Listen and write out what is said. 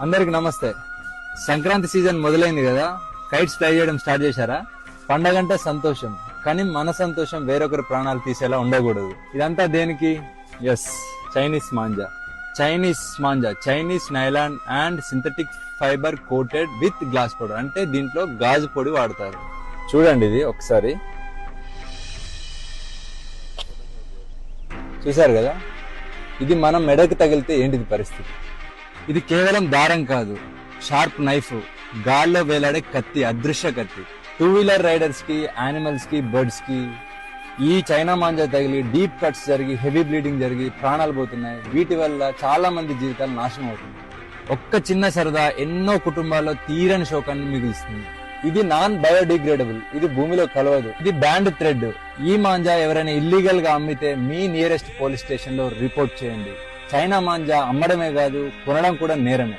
అందరికి నమస్తే. సంక్రాంతి సీజన్ మొదలైంది కదా, కైట్స్ ఫ్లై చేయడం స్టార్ట్ చేశారా? పండగంటే సంతోషం, కానీ మన సంతోషం వేరొకరి ప్రాణాలు తీసేలా ఉండకూడదు. ఇదంతా దేనికి? Yes, Chinese manja. Chinese nylon and synthetic fibre coated with glass powder. అంటే దీంట్లో గాజు పొడి వాడతారు. చూడండి, ఇది ఒకసారి చూసారు కదా, ఇది మనం మెడకు తగిలితే ఏంటిది పరిస్థితి? ఇది కేవలం దారం కాదు, షార్ప్ నైఫ్, గాల్లో వేలాడే కత్తి, అదృశ్య కత్తి. 2-వీలర్ రైడర్స్ కి, యానిమల్స్ కి, బర్డ్స్ కి ఈ చైనా మాంజా తగిలి డీప్ కట్స్ జరిగి హెవీ బ్లీడింగ్ జరిగి ప్రాణాలు పోతున్నాయి. వీటి వల్ల చాలా మంది జీవితాలు నాశనం అవుతుంది. ఒక్క చిన్న సరదా ఎన్నో కుటుంబాల్లో తీరని శోకాన్ని మిగులుస్తుంది. ఇది నాన్ బయోడిగ్రేడబుల్, ఇది భూమిలో కలవదు, ఇది బ్యాండ్ థ్రెడ్. ఈ మాంజా ఎవరైనా ఇల్లీగల్ గా అమ్మితే మీ నియరెస్ట్ పోలీస్ స్టేషన్ లో రిపోర్ట్ చేయండి. చైనా మాంజా అమ్మడమే కాదు, కొనడం కూడా నేరమే.